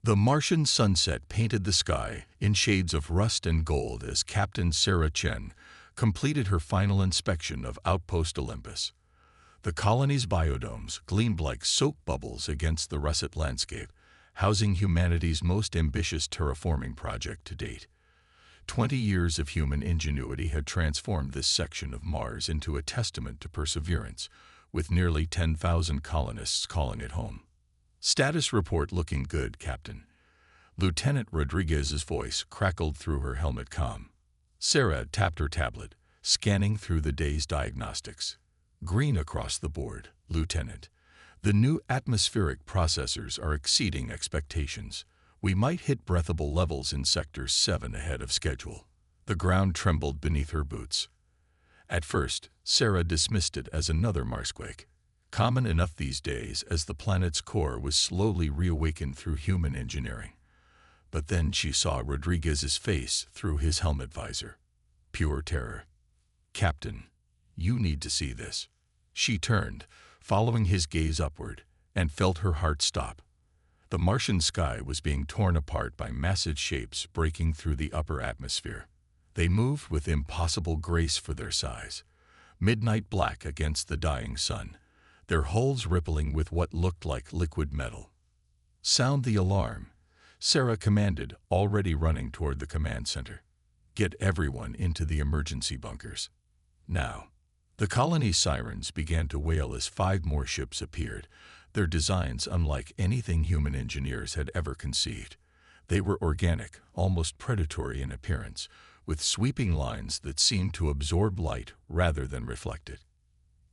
The Martian sunset painted the sky in shades of rust and gold as Captain Sarah Chen completed her final inspection of Outpost Olympus. The colony's biodomes gleamed like soap bubbles against the russet landscape, housing humanity's most ambitious terraforming project to date. 20 years of human ingenuity had transformed this section of Mars into a testament to perseverance, with nearly 10,000 colonists calling it home. "Status report looking good, Captain." Lieutenant Rodriguez's voice crackled through her helmet comm. Sarah tapped her tablet, scanning through the day's diagnostics. "Green across the board, Lieutenant. The new atmospheric processors are exceeding expectations. We might hit breathable levels in Sector 7 ahead of schedule." The ground trembled beneath her boots. At first, Sarah dismissed it as another Marsquake, common enough these days as the planet's core was slowly reawakened through human engineering. But then she saw Rodriguez's face through his helmet visor. Pure terror. "Captain, you need to see this." She turned, following his gaze upward, and felt her heart stop. The Martian sky was being torn apart by massive shapes breaking through the upper atmosphere. They moved with impossible grace for their size, midnight black against the dying sun, their hulls rippling with what looked like liquid metal. "Sound the alarm," Sarah commanded, already running toward the command center. "Get everyone into the emergency bunkers. Now." The colony's sirens began to wail as 5 more ships appeared, their designs unlike anything human engineers had ever conceived. They were organic, almost predatory in appearance, with sweeping lines that seemed to absorb light rather than reflect it.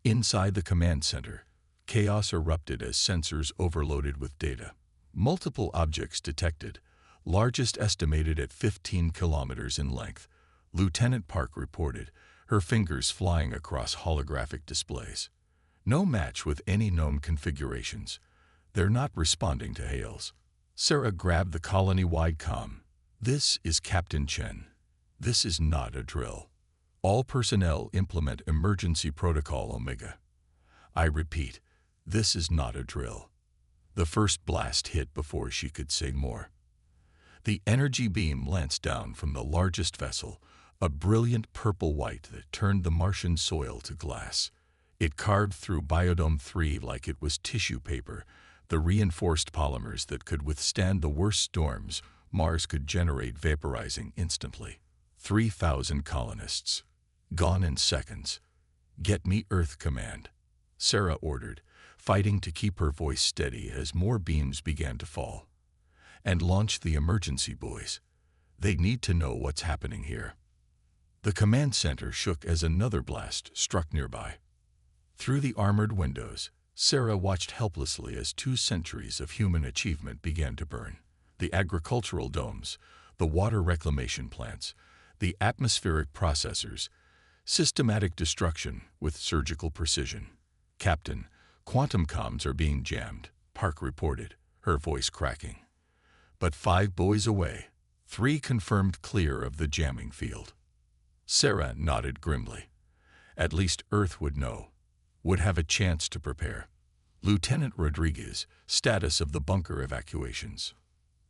Inside the command center, chaos erupted as sensors overloaded with data. Multiple objects detected, largest estimated at 15 kilometers in length, Lieutenant Park reported, her fingers flying across holographic displays. "No match with any known configurations. They're not responding to hails." Sarah grabbed the colony-wide comm. "This is Captain Chen. This is not a drill. All personnel implement emergency protocol Omega. I repeat, this is not a drill." The first blast hit before she could say more. The energy beam lanced down from the largest vessel, a brilliant purple-white that turned the Martian soil to glass. It carved through Biodome 3 like it was tissue paper, the reinforced polymers that could withstand the worst storms Mars could generate, vaporizing instantly. 3,000 colonists. Gone in seconds. "Get me Earth Command," Sarah ordered, fighting to keep her voice steady as more beams began to fall. "And launch the emergency buoys. They need to know what's happening here." The command center shook as another blast struck nearby. Through the armored windows, Sarah watched helplessly as 2 centuries of human achievement began to burn. The agricultural domes, the water reclamation plants, the atmospheric processors, systematic destruction with surgical precision. "Captain, quantum comms are being jammed," Park reported, her voice cracking. "But 5 buoys away, 3 confirmed clear of the jamming field." Sarah nodded grimly. At least Earth would know, would have a chance to prepare. Lieutenant Rodriguez, status of the bunker evacuations.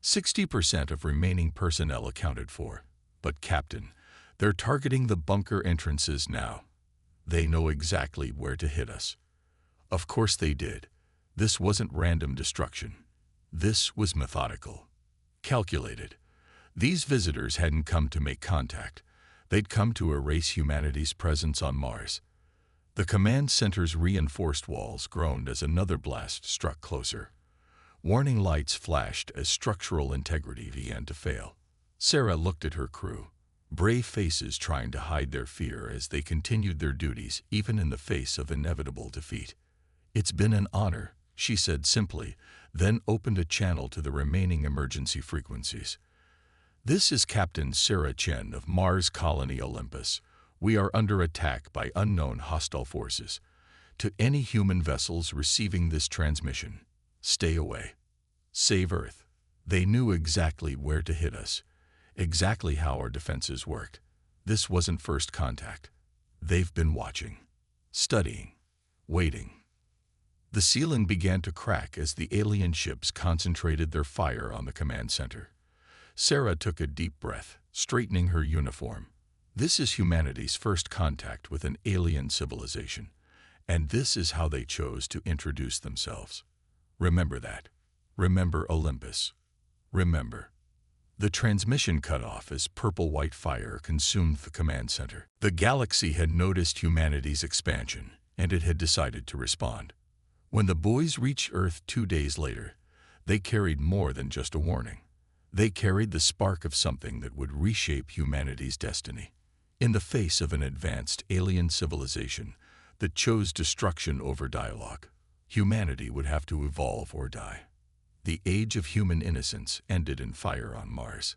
60% of remaining personnel accounted for. But Captain, they're targeting the bunker entrances now. They know exactly where to hit us. Of course they did. This wasn't random destruction. This was methodical. Calculated. These visitors hadn't come to make contact. They'd come to erase humanity's presence on Mars. The command center's reinforced walls groaned as another blast struck closer. Warning lights flashed as structural integrity began to fail. Sarah looked at her crew, brave faces trying to hide their fear as they continued their duties even in the face of inevitable defeat. "It's been an honor," she said simply, then opened a channel to the remaining emergency frequencies. "This is Captain Sarah Chen of Mars Colony Olympus. We are under attack by unknown hostile forces. To any human vessels receiving this transmission, stay away. Save Earth." They knew exactly where to hit us, exactly how our defenses worked. This wasn't first contact. They've been watching, studying, waiting. The ceiling began to crack as the alien ships concentrated their fire on the command center. Sarah took a deep breath, straightening her uniform. This is humanity's first contact with an alien civilization, and this is how they chose to introduce themselves. Remember that. Remember Olympus. Remember. The transmission cut off as purple-white fire consumed the command center. The galaxy had noticed humanity's expansion, and it had decided to respond. When the boys reached Earth 2 days later, they carried more than just a warning. They carried the spark of something that would reshape humanity's destiny. In the face of an advanced alien civilization that chose destruction over dialogue, humanity would have to evolve or die. The age of human innocence ended in fire on Mars.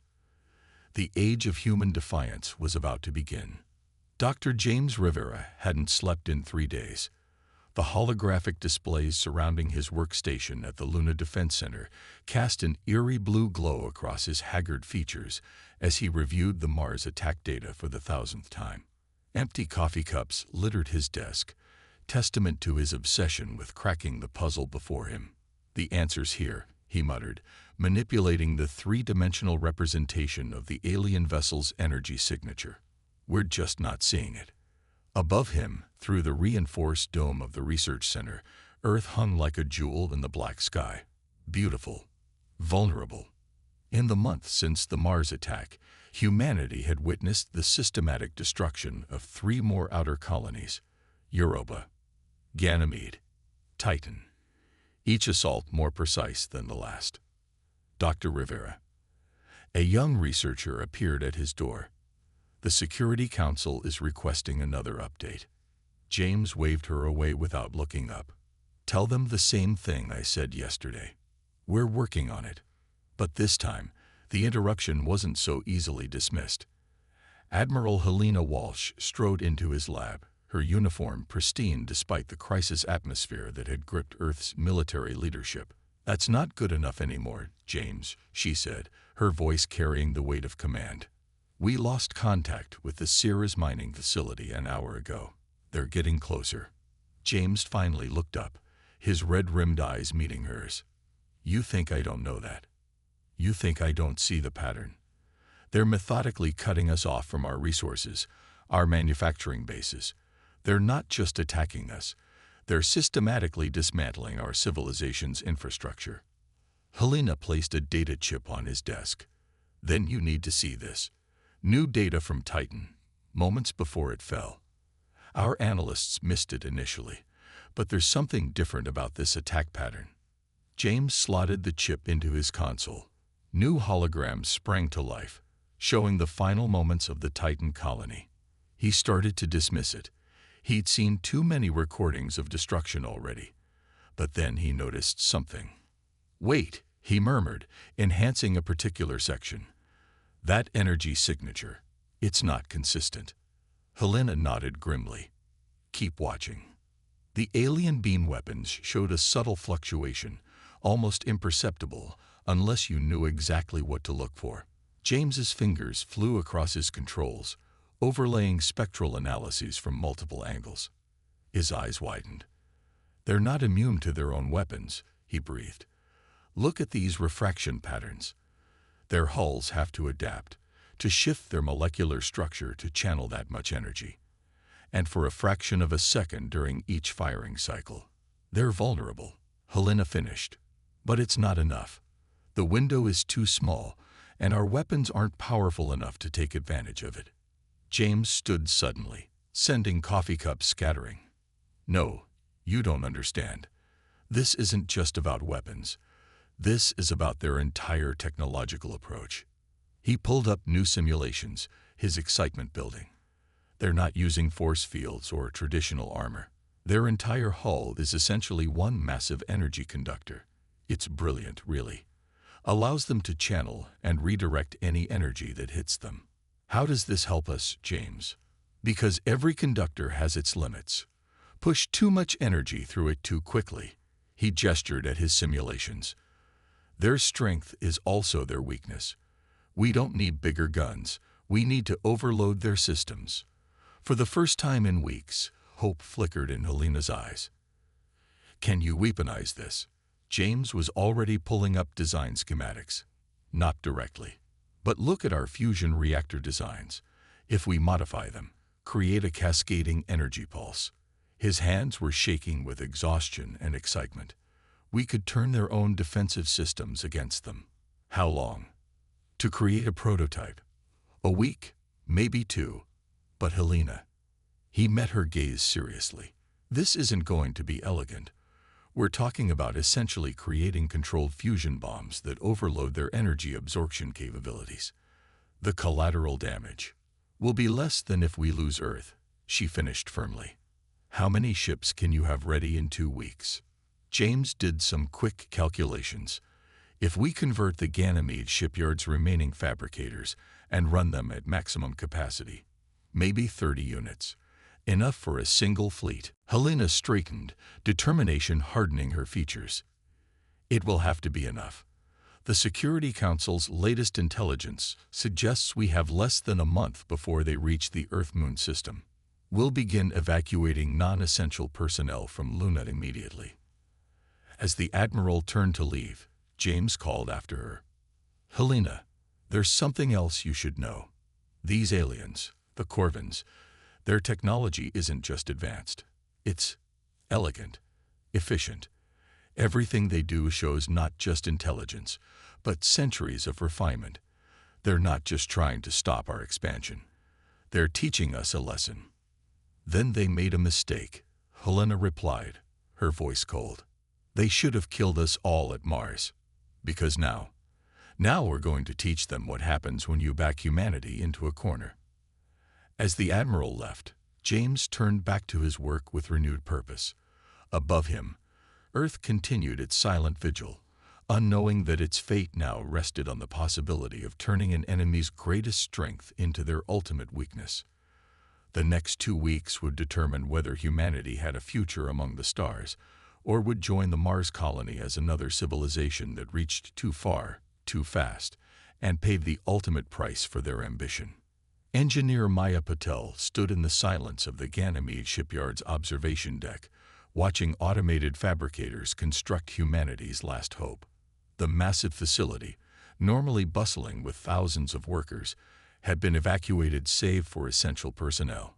The age of human defiance was about to begin. Dr. James Rivera hadn't slept in 3 days. The holographic displays surrounding his workstation at the Luna Defense Center cast an eerie blue glow across his haggard features as he reviewed the Mars attack data for the 1,000th time. Empty coffee cups littered his desk, testament to his obsession with cracking the puzzle before him. "The answer's here," he muttered, manipulating the 3-dimensional representation of the alien vessel's energy signature. "We're just not seeing it." Above him, through the reinforced dome of the research center, Earth hung like a jewel in the black sky. Beautiful. Vulnerable. In the month since the Mars attack, humanity had witnessed the systematic destruction of 3 more outer colonies: Europa, Ganymede, Titan. Each assault more precise than the last. Dr. Rivera. A young researcher appeared at his door. "The Security Council is requesting another update." James waved her away without looking up. "Tell them the same thing I said yesterday. We're working on it." But this time, the interruption wasn't so easily dismissed. Admiral Helena Walsh strode into his lab, her uniform pristine despite the crisis atmosphere that had gripped Earth's military leadership. "That's not good enough anymore, James," she said, her voice carrying the weight of command. "We lost contact with the Ceres mining facility an hour ago. They're getting closer." James finally looked up, his red-rimmed eyes meeting hers. "You think I don't know that? You think I don't see the pattern? They're methodically cutting us off from our resources, our manufacturing bases. They're not just attacking us. They're systematically dismantling our civilization's infrastructure." Helena placed a data chip on his desk. "Then you need to see this. New data from Titan, moments before it fell. Our analysts missed it initially, but there's something different about this attack pattern." James slotted the chip into his console. New holograms sprang to life, showing the final moments of the Titan colony. He started to dismiss it. He'd seen too many recordings of destruction already. But then he noticed something. "Wait," he murmured, enhancing a particular section. "That energy signature. It's not consistent." Helena nodded grimly. "Keep watching." The alien beam weapons showed a subtle fluctuation, almost imperceptible unless you knew exactly what to look for. James's fingers flew across his controls, overlaying spectral analyses from multiple angles. His eyes widened. "They're not immune to their own weapons," he breathed. "Look at these refraction patterns. Their hulls have to adapt, to shift their molecular structure to channel that much energy. And for a fraction of a second during each firing cycle. They're vulnerable." Helena finished. "But it's not enough. The window is too small, and our weapons aren't powerful enough to take advantage of it." James stood suddenly, sending coffee cups scattering. "No, you don't understand. This isn't just about weapons. This is about their entire technological approach." He pulled up new simulations, his excitement building. "They're not using force fields or traditional armor. Their entire hull is essentially one massive energy conductor. It's brilliant, really. Allows them to channel and redirect any energy that hits them." "How does this help us, James?" "Because every conductor has its limits. Push too much energy through it too quickly." He gestured at his simulations. "Their strength is also their weakness. We don't need bigger guns. We need to overload their systems." For the first time in weeks, hope flickered in Helena's eyes. Can you weaponize this? James was already pulling up design schematics. Not directly. But look at our fusion reactor designs. If we modify them, create a cascading energy pulse. His hands were shaking with exhaustion and excitement. We could turn their own defensive systems against them. How long? To create a prototype. A week, maybe 2. But Helena. He met her gaze seriously. This isn't going to be elegant. We're talking about essentially creating controlled fusion bombs that overload their energy absorption capabilities. The collateral damage will be less than if we lose Earth, she finished firmly. How many ships can you have ready in 2 weeks? James did some quick calculations. If we convert the Ganymede shipyard's remaining fabricators and run them at maximum capacity, maybe 30 units. Enough for a single fleet. Helena straightened, determination hardening her features. It will have to be enough. The Security Council's latest intelligence suggests we have less than a month before they reach the Earth-Moon system. We'll begin evacuating non-essential personnel from Luna immediately. As the Admiral turned to leave, James called after her. Helena, there's something else you should know. These aliens, the Corvins, their technology isn't just advanced. It's elegant, efficient. Everything they do shows not just intelligence, but centuries of refinement. They're not just trying to stop our expansion. They're teaching us a lesson. Then they made a mistake, Helena replied, her voice cold. They should have killed us all at Mars. Because now we're going to teach them what happens when you back humanity into a corner. As the Admiral left, James turned back to his work with renewed purpose. Above him, Earth continued its silent vigil, unknowing that its fate now rested on the possibility of turning an enemy's greatest strength into their ultimate weakness. The next 2 weeks would determine whether humanity had a future among the stars, or would join the Mars colony as another civilization that reached too far, too fast, and paid the ultimate price for their ambition. Engineer Maya Patel stood in the silence of the Ganymede shipyard's observation deck, watching automated fabricators construct humanity's last hope. The massive facility, normally bustling with thousands of workers, had been evacuated save for essential personnel.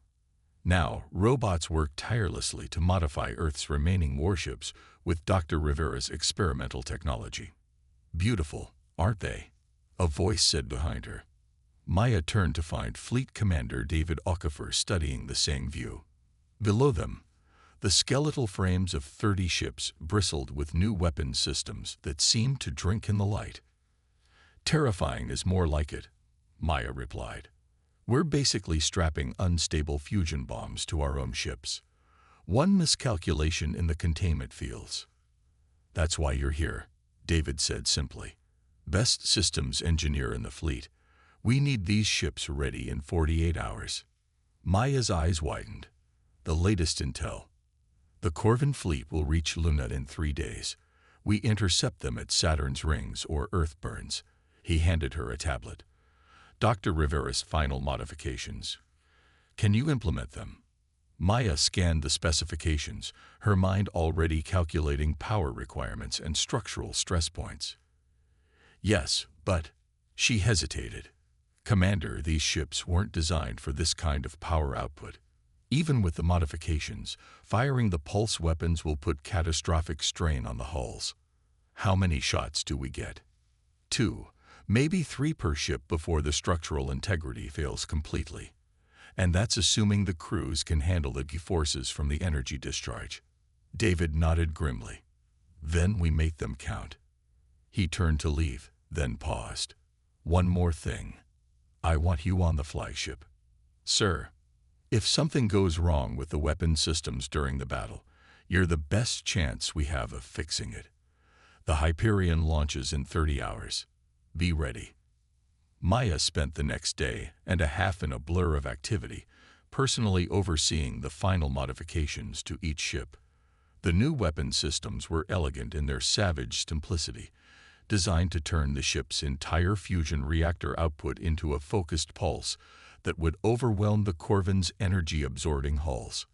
Now, robots worked tirelessly to modify Earth's remaining warships with Dr. Rivera's experimental technology. Beautiful, aren't they? A voice said behind her. Maya turned to find Fleet Commander David Okafor studying the same view. Below them, the skeletal frames of 30 ships bristled with new weapons systems that seemed to drink in the light. Terrifying is more like it, Maya replied. We're basically strapping unstable fusion bombs to our own ships. One miscalculation in the containment fields. That's why you're here, David said simply. Best systems engineer in the fleet. We need these ships ready in 48 hours. Maya's eyes widened. The latest intel. The Corvin fleet will reach Luna in 3 days. We intercept them at Saturn's rings or Earth burns. He handed her a tablet. Dr. Rivera's final modifications. Can you implement them? Maya scanned the specifications, her mind already calculating power requirements and structural stress points. Yes, but she hesitated. Commander, these ships weren't designed for this kind of power output. Even with the modifications, firing the pulse weapons will put catastrophic strain on the hulls. How many shots do we get? 2, maybe 3 per ship before the structural integrity fails completely. And that's assuming the crews can handle the forces from the energy discharge. David nodded grimly. Then we make them count. He turned to leave, then paused. One more thing. I want you on the flagship. Sir, if something goes wrong with the weapon systems during the battle, you're the best chance we have of fixing it. The Hyperion launches in 30 hours. Be ready. Maya spent the next day and a half in a blur of activity, personally overseeing the final modifications to each ship. The new weapon systems were elegant in their savage simplicity, designed to turn the ship's entire fusion reactor output into a focused pulse that would overwhelm the Corvin's energy-absorbing hulls.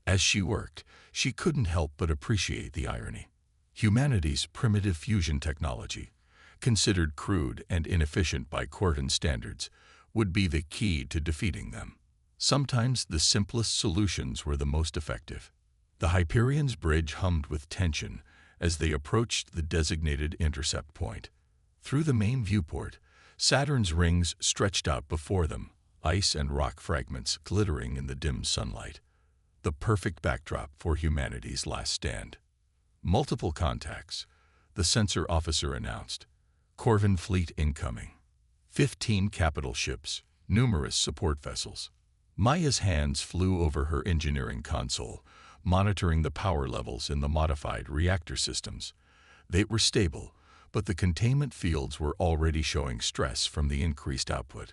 As she worked, she couldn't help but appreciate the irony. Humanity's primitive fusion technology, considered crude and inefficient by Corvan standards, would be the key to defeating them. Sometimes the simplest solutions were the most effective. The Hyperion's bridge hummed with tension as they approached the designated intercept point. Through the main viewport, Saturn's rings stretched out before them, ice and rock fragments glittering in the dim sunlight. The perfect backdrop for humanity's last stand. Multiple contacts, the sensor officer announced. Corvan fleet incoming. 15 capital ships, numerous support vessels. Maya's hands flew over her engineering console, monitoring the power levels in the modified reactor systems. They were stable, but the containment fields were already showing stress from the increased output.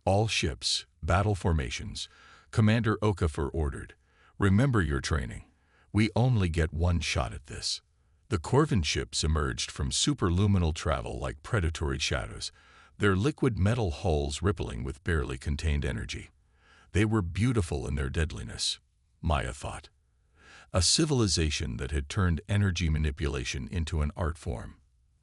All ships, battle formations. Commander Okafor ordered. Remember your training. We only get one shot at this. The Corvan ships emerged from superluminal travel like predatory shadows, their liquid metal hulls rippling with barely contained energy. They were beautiful in their deadliness, Maya thought. A civilization that had turned energy manipulation into an art form.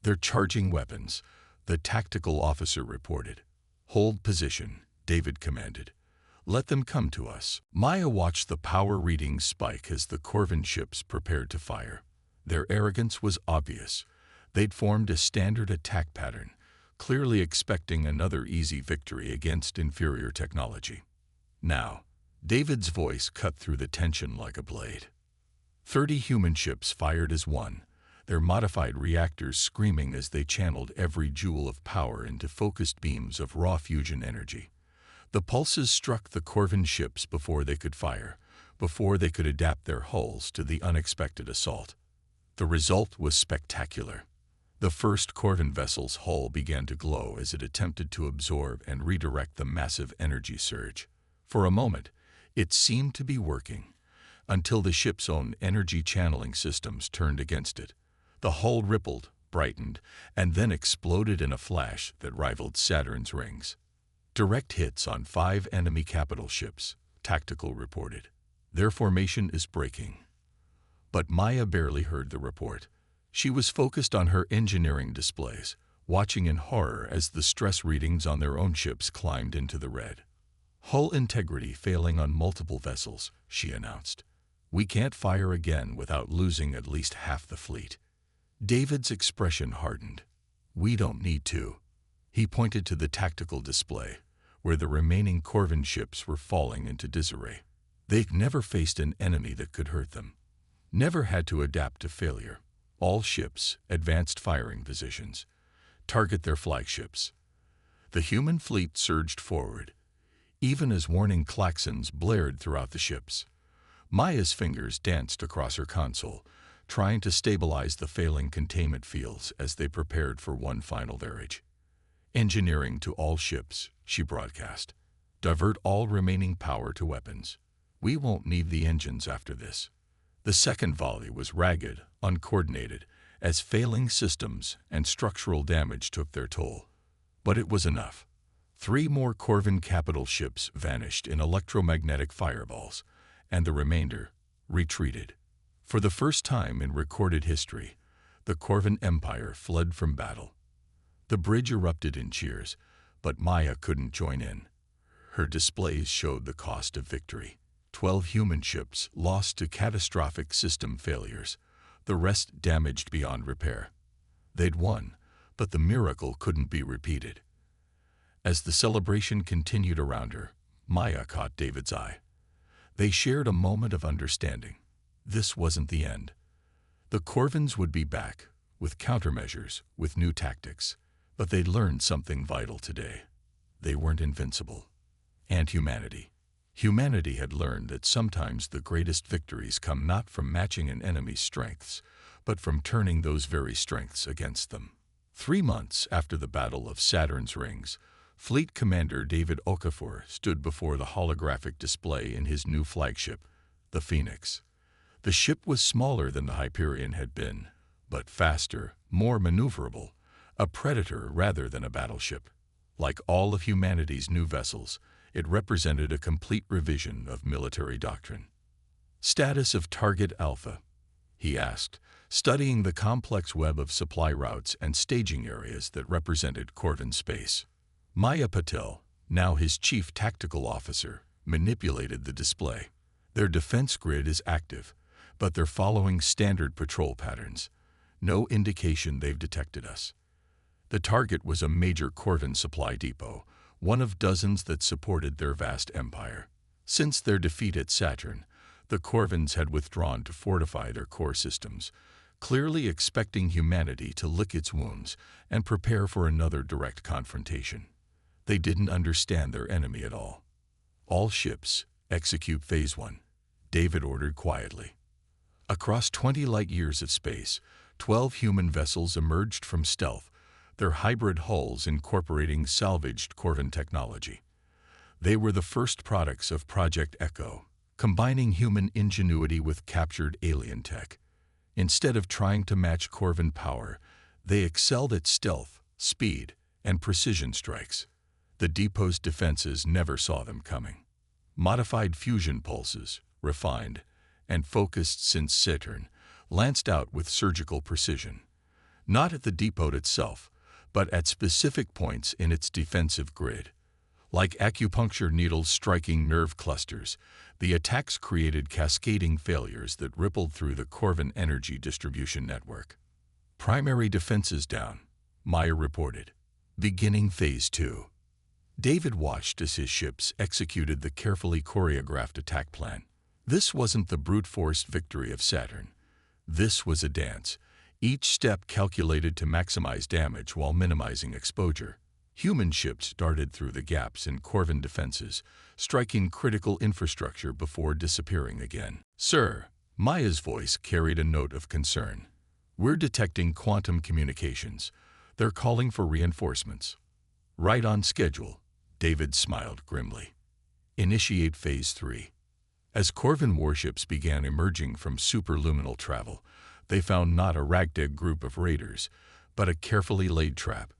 They're charging weapons, the tactical officer reported. Hold position, David commanded. Let them come to us. Maya watched the power readings spike as the Corvan ships prepared to fire. Their arrogance was obvious. They'd formed a standard attack pattern, clearly expecting another easy victory against inferior technology. Now, David's voice cut through the tension like a blade. 30 human ships fired as one, their modified reactors screaming as they channeled every joule of power into focused beams of raw fusion energy. The pulses struck the Corvan ships before they could fire, before they could adapt their hulls to the unexpected assault. The result was spectacular. The first Corvan vessel's hull began to glow as it attempted to absorb and redirect the massive energy surge. For a moment, it seemed to be working, until the ship's own energy channeling systems turned against it. The hull rippled, brightened, and then exploded in a flash that rivaled Saturn's rings. Direct hits on 5 enemy capital ships, Tactical reported. Their formation is breaking. But Maya barely heard the report. She was focused on her engineering displays, watching in horror as the stress readings on their own ships climbed into the red. Hull integrity failing on multiple vessels, she announced. We can't fire again without losing at least half the fleet. David's expression hardened. We don't need to. He pointed to the tactical display, where the remaining Corvan ships were falling into disarray. They'd never faced an enemy that could hurt them. Never had to adapt to failure. All ships, advanced firing positions. Target their flagships. The human fleet surged forward, even as warning klaxons blared throughout the ships. Maya's fingers danced across her console, trying to stabilize the failing containment fields as they prepared for one final virage. Engineering to all ships, she broadcast. Divert all remaining power to weapons. We won't need the engines after this. The second volley was ragged, uncoordinated, as failing systems and structural damage took their toll. But it was enough. 3 more Corvan capital ships vanished in electromagnetic fireballs, and the remainder retreated. For the first time in recorded history, the Corvan Empire fled from battle. The bridge erupted in cheers, but Maya couldn't join in. Her displays showed the cost of victory. 12 human ships lost to catastrophic system failures, the rest damaged beyond repair. They'd won, but the miracle couldn't be repeated. As the celebration continued around her, Maya caught David's eye. They shared a moment of understanding. This wasn't the end. The Corvans would be back, with countermeasures, with new tactics. But they'd learned something vital today. They weren't invincible. And humanity. Humanity had learned that sometimes the greatest victories come not from matching an enemy's strengths, but from turning those very strengths against them. 3 months after the Battle of Saturn's Rings, Fleet Commander David Okafor stood before the holographic display in his new flagship, the Phoenix. The ship was smaller than the Hyperion had been, but faster, more maneuverable, a predator rather than a battleship. Like all of humanity's new vessels, it represented a complete revision of military doctrine. Status of Target Alpha, he asked, studying the complex web of supply routes and staging areas that represented Corvin space. Maya Patel, now his chief tactical officer, manipulated the display. Their defense grid is active, but they're following standard patrol patterns. No indication they've detected us. The target was a major Corvin supply depot, one of dozens that supported their vast empire. Since their defeat at Saturn, the Corvins had withdrawn to fortify their core systems, clearly expecting humanity to lick its wounds and prepare for another direct confrontation. They didn't understand their enemy at all. All ships, execute Phase 1, David ordered quietly. Across 20 light-years of space, 12 human vessels emerged from stealth, their hybrid hulls incorporating salvaged Corvin technology. They were the first products of Project Echo, combining human ingenuity with captured alien tech. Instead of trying to match Corvin power, they excelled at stealth, speed, and precision strikes. The depot's defenses never saw them coming. Modified fusion pulses, refined and focused since Saturn, lanced out with surgical precision. Not at the depot itself, but at specific points in its defensive grid. Like acupuncture needles striking nerve clusters, the attacks created cascading failures that rippled through the Corvin energy distribution network. Primary defenses down, Maya reported. Beginning Phase 2. David watched as his ships executed the carefully choreographed attack plan. This wasn't the brute-force victory of Saturn. This was a dance, each step calculated to maximize damage while minimizing exposure. Human ships darted through the gaps in Corvin defenses, striking critical infrastructure before disappearing again. "Sir," Maya's voice carried a note of concern. "We're detecting quantum communications. They're calling for reinforcements." "Right on schedule," David smiled grimly. Initiate Phase 3. As Corvin warships began emerging from superluminal travel, they found not a ragtag group of raiders, but a carefully laid trap.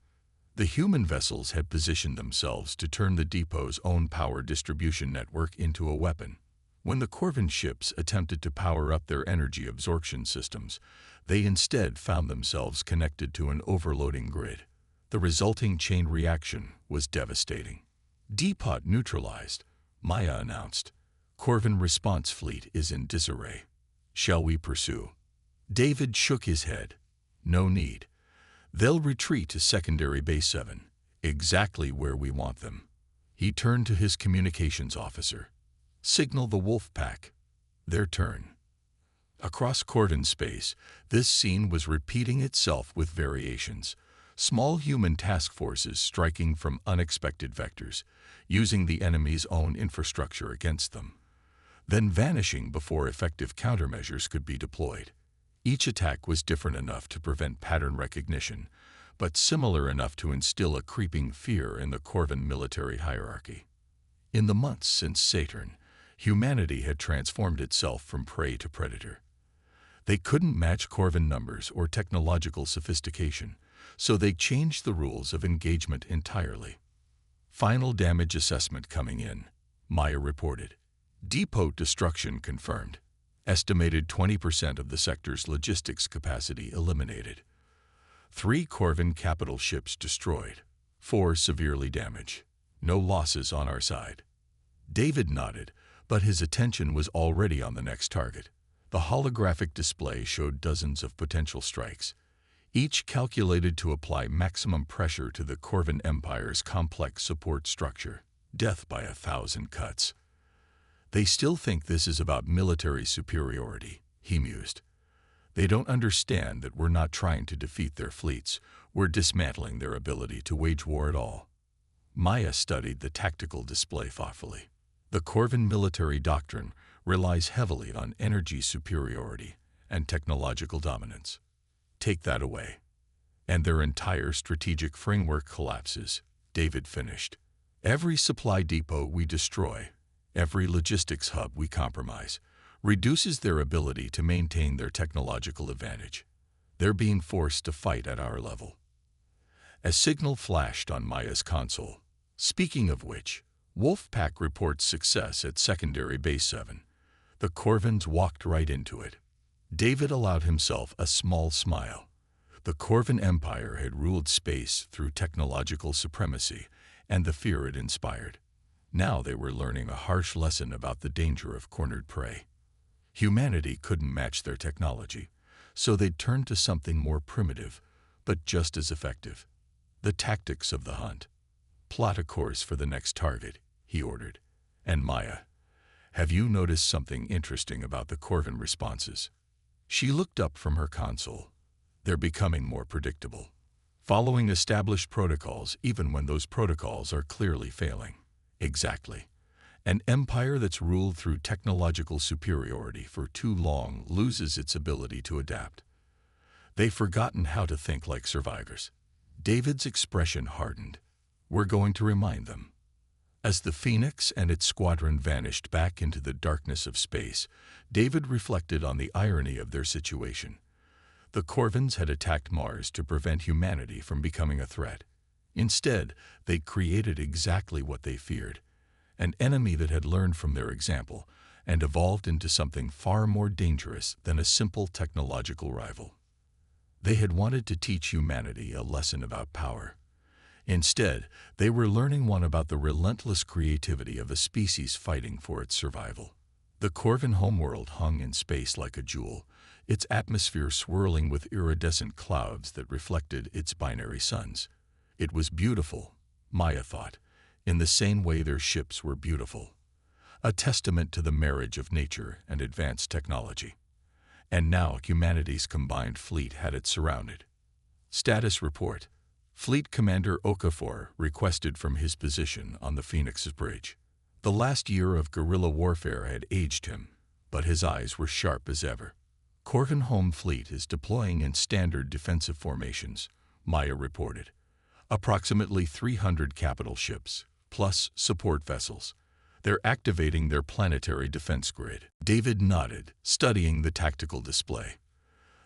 The human vessels had positioned themselves to turn the depot's own power distribution network into a weapon. When the Corvin ships attempted to power up their energy absorption systems, they instead found themselves connected to an overloading grid. The resulting chain reaction was devastating. "Depot neutralized," Maya announced. "Corvin response fleet is in disarray. Shall we pursue?" David shook his head. "No need. They'll retreat to secondary base 7, exactly where we want them." He turned to his communications officer. "Signal the Wolf Pack. Their turn." Across Corvin space, this scene was repeating itself with variations. Small human task forces striking from unexpected vectors, using the enemy's own infrastructure against them, then vanishing before effective countermeasures could be deployed. Each attack was different enough to prevent pattern recognition, but similar enough to instill a creeping fear in the Corvin military hierarchy. In the months since Saturn, humanity had transformed itself from prey to predator. They couldn't match Corvin numbers or technological sophistication, so they changed the rules of engagement entirely. Final damage assessment coming in, Maya reported. Depot destruction confirmed. Estimated 20% of the sector's logistics capacity eliminated. 3 Corvin capital ships destroyed. 4 severely damaged. No losses on our side. David nodded, but his attention was already on the next target. The holographic display showed dozens of potential strikes, each calculated to apply maximum pressure to the Corvin Empire's complex support structure. Death by 1,000 cuts. "They still think this is about military superiority," he mused. "They don't understand that we're not trying to defeat their fleets, we're dismantling their ability to wage war at all." Maya studied the tactical display thoughtfully. The Corvin military doctrine relies heavily on energy superiority and technological dominance. Take that away, and their entire strategic framework collapses, David finished. "Every supply depot we destroy, every logistics hub we compromise, reduces their ability to maintain their technological advantage. They're being forced to fight at our level." A signal flashed on Maya's console. "Speaking of which, Wolfpack reports success at secondary base 7. The Corvins walked right into it. David allowed himself a small smile. The Corvin Empire had ruled space through technological supremacy and the fear it inspired. Now they were learning a harsh lesson about the danger of cornered prey. Humanity couldn't match their technology, so they'd turned to something more primitive, but just as effective. The tactics of the hunt. Plot a course for the next target, he ordered. And Maya, have you noticed something interesting about the Corvin responses? She looked up from her console. They're becoming more predictable, following established protocols even when those protocols are clearly failing. Exactly. An empire that's ruled through technological superiority for too long loses its ability to adapt. They've forgotten how to think like survivors. David's expression hardened. We're going to remind them. As the Phoenix and its squadron vanished back into the darkness of space, David reflected on the irony of their situation. The Corvins had attacked Mars to prevent humanity from becoming a threat. Instead, they created exactly what they feared, an enemy that had learned from their example and evolved into something far more dangerous than a simple technological rival. They had wanted to teach humanity a lesson about power. Instead, they were learning one about the relentless creativity of a species fighting for its survival. The Corvin homeworld hung in space like a jewel, its atmosphere swirling with iridescent clouds that reflected its binary suns. It was beautiful, Maya thought, in the same way their ships were beautiful. A testament to the marriage of nature and advanced technology. And now humanity's combined fleet had it surrounded. Status report. Fleet Commander Okafor requested from his position on the Phoenix's bridge. The last year of guerrilla warfare had aged him, but his eyes were sharp as ever. Corvin Home Fleet is deploying in standard defensive formations, Maya reported. Approximately 300 capital ships, plus support vessels. They're activating their planetary defense grid. David nodded, studying the tactical display.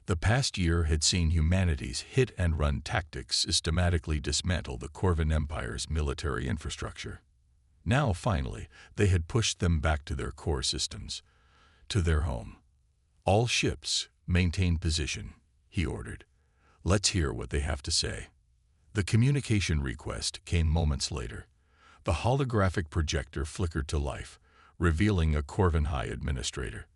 The past year had seen humanity's hit-and-run tactics systematically dismantle the Corvin Empire's military infrastructure. Now, finally, they had pushed them back to their core systems, to their home. All ships, maintain position, he ordered. Let's hear what they have to say. The communication request came moments later. The holographic projector flickered to life, revealing a Corvin High administrator.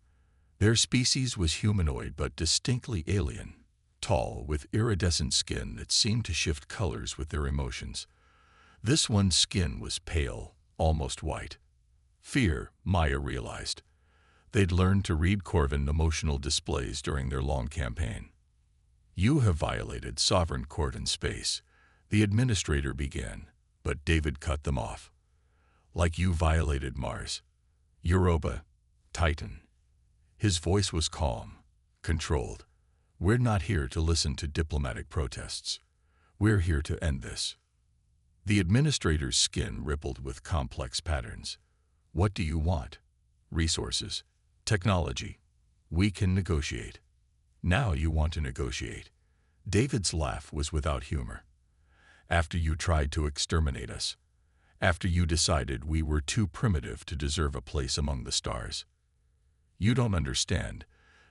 Their species was humanoid but distinctly alien, tall, with iridescent skin that seemed to shift colors with their emotions. This one's skin was pale, almost white. Fear, Maya realized. They'd learned to read Corvin emotional displays during their long campaign. You have violated sovereign Corvin space, the administrator began, but David cut them off. Like you violated Mars, Europa, Titan. His voice was calm, controlled. We're not here to listen to diplomatic protests. We're here to end this. The administrator's skin rippled with complex patterns. What do you want? Resources. Technology. We can negotiate. Now you want to negotiate. David's laugh was without humor. After you tried to exterminate us. After you decided we were too primitive to deserve a place among the stars. You don't understand,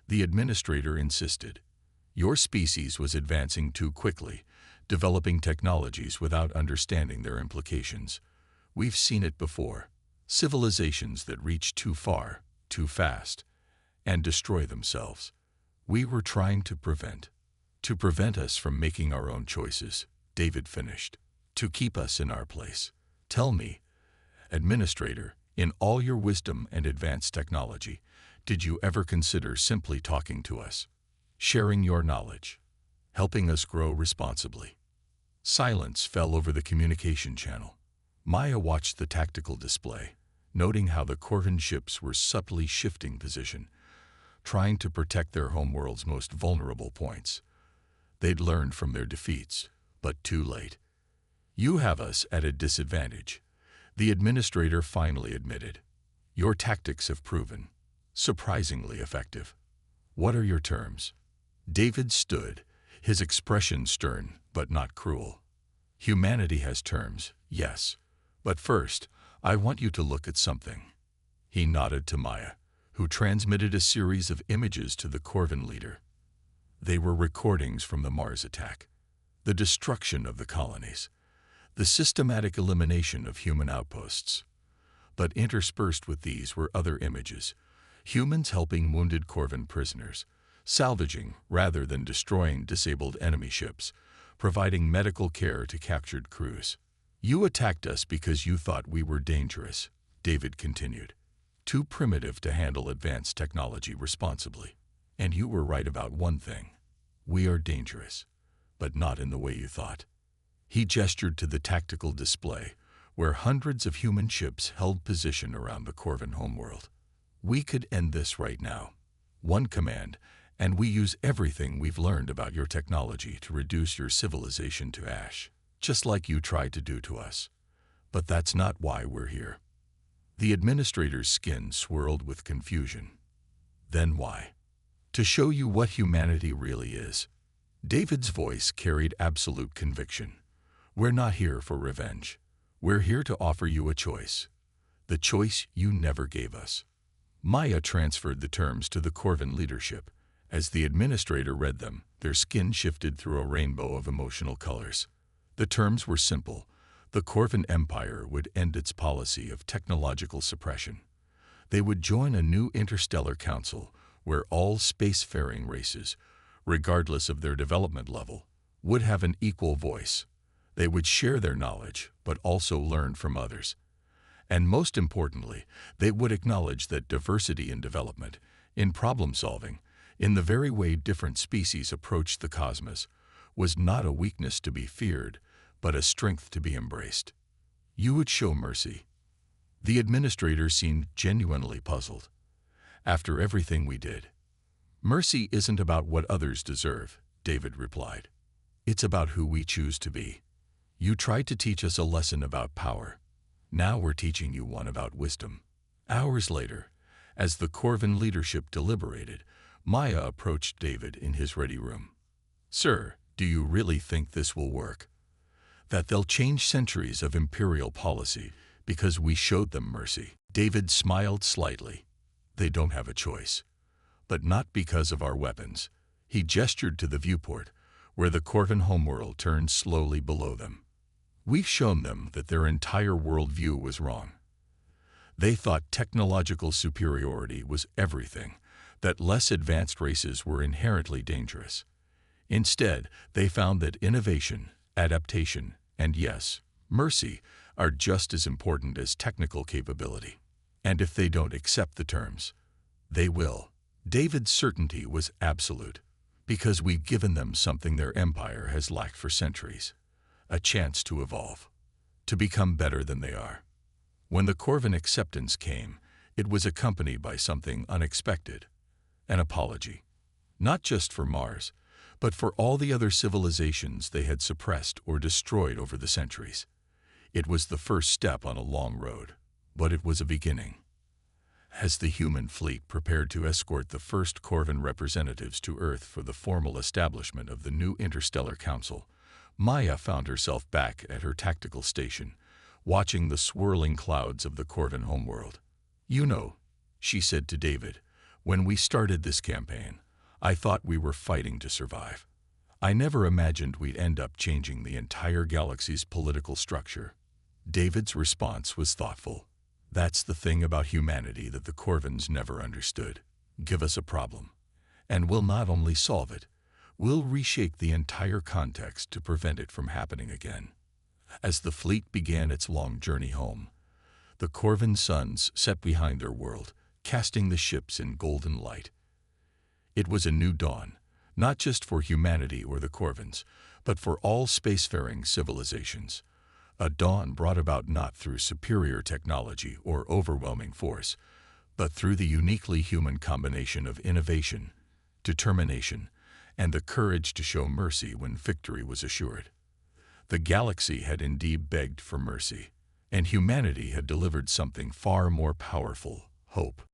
the administrator insisted. Your species was advancing too quickly, developing technologies without understanding their implications. We've seen it before. Civilizations that reach too far, too fast, and destroy themselves. We were trying to prevent us from making our own choices, David finished. To keep us in our place. Tell me, Administrator, in all your wisdom and advanced technology, did you ever consider simply talking to us, sharing your knowledge, helping us grow responsibly? Silence fell over the communication channel. Maya watched the tactical display, noting how the Corvin ships were subtly shifting position, trying to protect their homeworld's most vulnerable points. They'd learned from their defeats, but too late. You have us at a disadvantage, the administrator finally admitted. Your tactics have proven surprisingly effective. What are your terms? David stood, his expression stern but not cruel. Humanity has terms, yes. But first, I want you to look at something. He nodded to Maya, who transmitted a series of images to the Corvin leader. They were recordings from the Mars attack, the destruction of the colonies, the systematic elimination of human outposts. But interspersed with these were other images, humans helping wounded Corvin prisoners, salvaging rather than destroying disabled enemy ships, providing medical care to captured crews. "You attacked us because you thought we were dangerous," David continued, "too primitive to handle advanced technology responsibly. And you were right about one thing. We are dangerous, but not in the way you thought." He gestured to the tactical display, where hundreds of human ships held position around the Corvin homeworld. "We could end this right now. One command, and we use everything we've learned about your technology to reduce your civilization to ash, just like you tried to do to us. But that's not why we're here." The administrator's skin swirled with confusion. "Then why?" "To show you what humanity really is." David's voice carried absolute conviction. "We're not here for revenge. We're here to offer you a choice. The choice you never gave us." Maya transferred the terms to the Corvin leadership. As the administrator read them, their skin shifted through a rainbow of emotional colors. The terms were simple. The Corvin Empire would end its policy of technological suppression. They would join a new interstellar council where all spacefaring races, regardless of their development level, would have an equal voice. They would share their knowledge, but also learn from others. And most importantly, they would acknowledge that diversity in development, in problem-solving, in the very way different species approached the cosmos, was not a weakness to be feared, but a strength to be embraced. "You would show mercy." The administrator seemed genuinely puzzled. "After everything we did." "Mercy isn't about what others deserve," David replied. "It's about who we choose to be. You tried to teach us a lesson about power. Now we're teaching you one about wisdom." Hours later, as the Corvin leadership deliberated, Maya approached David in his ready room. "Sir, do you really think this will work? That they'll change centuries of imperial policy because we showed them mercy?" David smiled slightly. "They don't have a choice. But not because of our weapons." He gestured to the viewport, where the Corvin homeworld turned slowly below them. "We've shown them that their entire worldview was wrong. They thought technological superiority was everything, that less advanced races were inherently dangerous. Instead, they found that innovation, adaptation, and yes, mercy are just as important as technical capability. And if they don't accept the terms, they will." David's certainty was absolute, because we've given them something their empire has lacked for centuries: a chance to evolve, to become better than they are. When the Corvin acceptance came, it was accompanied by something unexpected: an apology. Not just for Mars, but for all the other civilizations they had suppressed or destroyed over the centuries. It was the first step on a long road, but it was a beginning. As the human fleet prepared to escort the first Corvin representatives to Earth for the formal establishment of the new Interstellar Council, Maya found herself back at her tactical station, watching the swirling clouds of the Corvin homeworld. "You know," she said to David, "when we started this campaign, I thought we were fighting to survive. I never imagined we'd end up changing the entire galaxy's political structure." David's response was thoughtful. "That's the thing about humanity that the Corvins never understood. Give us a problem, and we'll not only solve it, we'll reshape the entire context to prevent it from happening again." As the fleet began its long journey home, the Corvin suns set behind their world, casting the ships in golden light. It was a new dawn, not just for humanity or the Corvins, but for all spacefaring civilizations. A dawn brought about not through superior technology or overwhelming force, but through the uniquely human combination of innovation, determination, and the courage to show mercy when victory was assured. The galaxy had indeed begged for mercy, and humanity had delivered something far more powerful: hope.